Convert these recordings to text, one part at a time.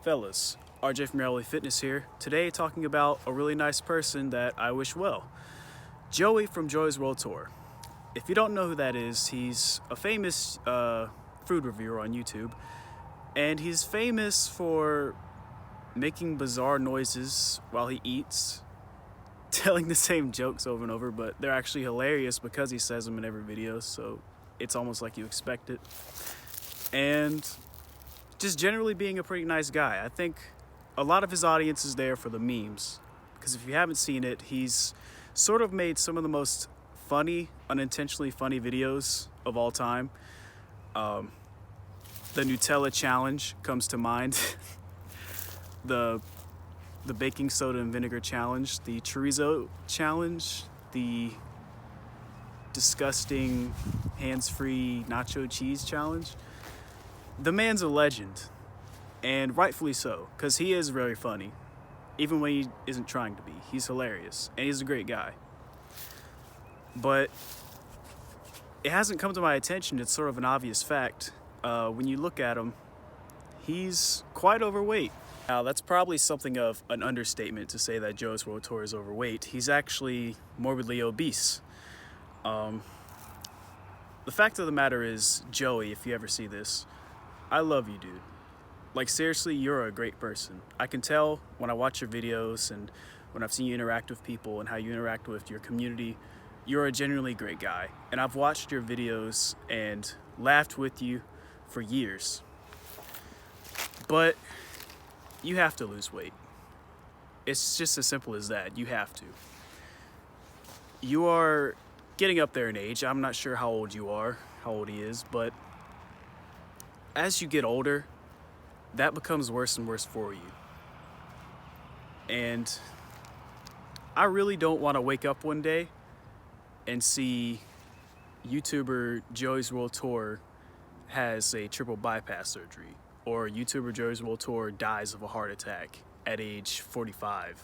Fellas, RJ from Reality Fitness here. Today talking about a really nice person that I wish well. Joey from JoeysWorldTour. If you don't know who that is, he's a famous food reviewer on YouTube. And he's famous for making bizarre noises while he eats, telling the same jokes over and over, but they're actually hilarious because he says them in every video, so it's almost like you expect it. And just generally being a pretty nice guy. I think a lot of his audience is there for the memes, because if you haven't seen it, he's sort of made some of the most funny, unintentionally funny videos of all time. The Nutella challenge comes to mind. the baking soda and vinegar challenge, the chorizo challenge, the disgusting hands-free nacho cheese challenge. The man's a legend, and rightfully so, because he is very funny, even when he isn't trying to be. He's hilarious, and he's a great guy. But it hasn't come to my attention, it's sort of an obvious fact. When you look at him, he's quite overweight. Now, that's probably something of an understatement to say that JoeysWorldTour is overweight. He's actually morbidly obese. The fact of the matter is, Joey, if you ever see this, I love you, dude. Like, seriously, you're a great person. I can tell when I watch your videos and when I've seen you interact with people and how you interact with your community, you're a genuinely great guy. And I've watched your videos and laughed with you for years. But you have to lose weight. It's just as simple as that. You have to. You are getting up there in age. I'm not sure how old you are, how old he is, but as you get older, that becomes worse and worse for you. And I really don't want to wake up one day and see YouTuber JoeysWorldTour has a triple bypass surgery, or YouTuber JoeysWorldTour dies of a heart attack at age 45.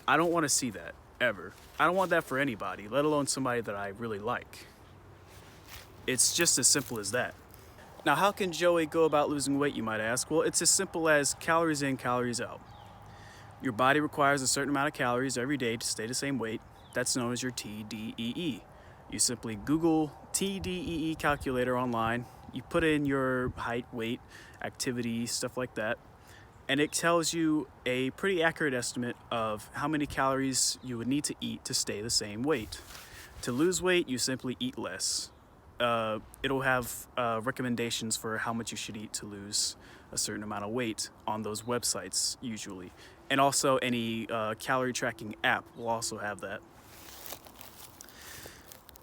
I don't want to see that, ever. I don't want that for anybody, let alone somebody that I really like. It's just as simple as that. Now, how can Joey go about losing weight, you might ask? Well, it's as simple as calories in, calories out. Your body requires a certain amount of calories every day to stay the same weight. That's known as your TDEE. You simply Google TDEE calculator online. You put in your height, weight, activity, stuff like that, and it tells you a pretty accurate estimate of how many calories you would need to eat to stay the same weight. To lose weight, you simply eat less. It'll have recommendations for how much you should eat to lose a certain amount of weight on those websites usually. And also any calorie tracking app will also have that.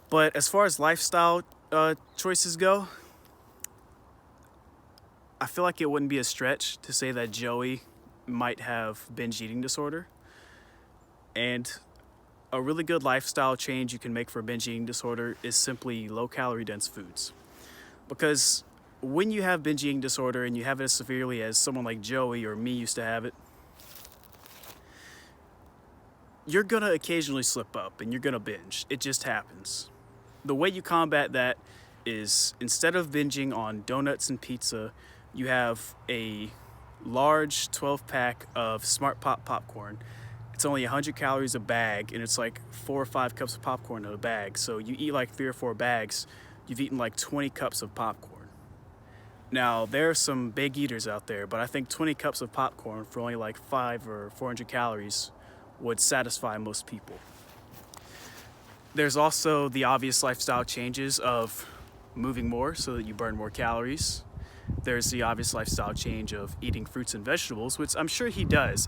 But as far as lifestyle choices go, I feel like it wouldn't be a stretch to say that Joey might have binge eating disorder. And a really good lifestyle change you can make for binge eating disorder is simply low-calorie dense foods. Because when you have binge eating disorder and you have it as severely as someone like Joey or me used to have it, you're gonna occasionally slip up and you're gonna binge. It just happens. The way you combat that is, instead of binging on donuts and pizza, you have a large 12-pack of Smart Pop popcorn. It's only 100 calories a bag, and it's like 4 or 5 cups of popcorn in a bag. So you eat like 3 or 4 bags, you've eaten like 20 cups of popcorn. Now, there are some big eaters out there, but I think 20 cups of popcorn for only like 5 or 400 calories would satisfy most people. There's also the obvious lifestyle changes of moving more so that you burn more calories. There's the obvious lifestyle change of eating fruits and vegetables, which I'm sure he does.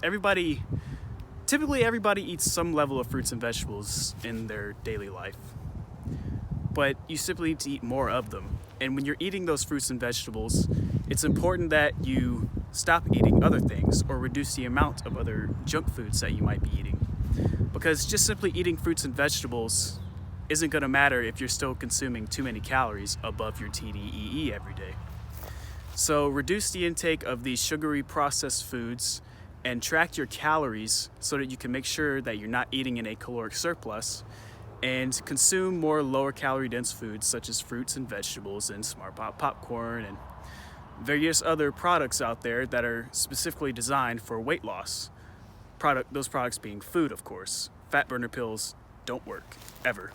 Typically everybody eats some level of fruits and vegetables in their daily life, but you simply need to eat more of them. And when you're eating those fruits and vegetables, it's important that you stop eating other things or reduce the amount of other junk foods that you might be eating. Because just simply eating fruits and vegetables isn't going to matter if you're still consuming too many calories above your TDEE every day. So reduce the intake of these sugary processed foods and track your calories so that you can make sure that you're not eating in a caloric surplus, and consume more lower calorie dense foods such as fruits and vegetables and Smart Pop popcorn and various other products out there that are specifically designed for weight loss. Those products being food, of course. Fat burner pills don't work, ever.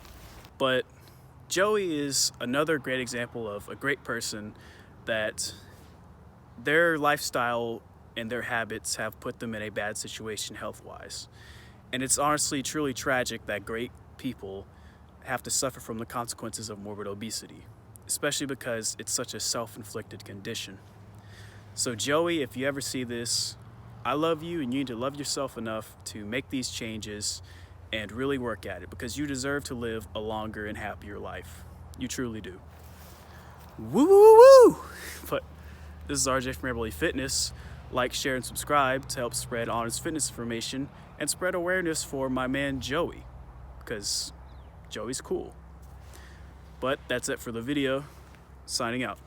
But Joey is another great example of a great person that their lifestyle and their habits have put them in a bad situation health-wise. And it's honestly truly tragic that great people have to suffer from the consequences of morbid obesity, especially because it's such a self-inflicted condition. So Joey, if you ever see this, I love you, and you need to love yourself enough to make these changes and really work at it, because you deserve to live a longer and happier life. You truly do. Woo woo woo! But this is RJ from Rebel Fitness. Like, share, and subscribe to help spread honest fitness information and spread awareness for my man Joey, because Joey's cool. But that's it for the video. Signing out.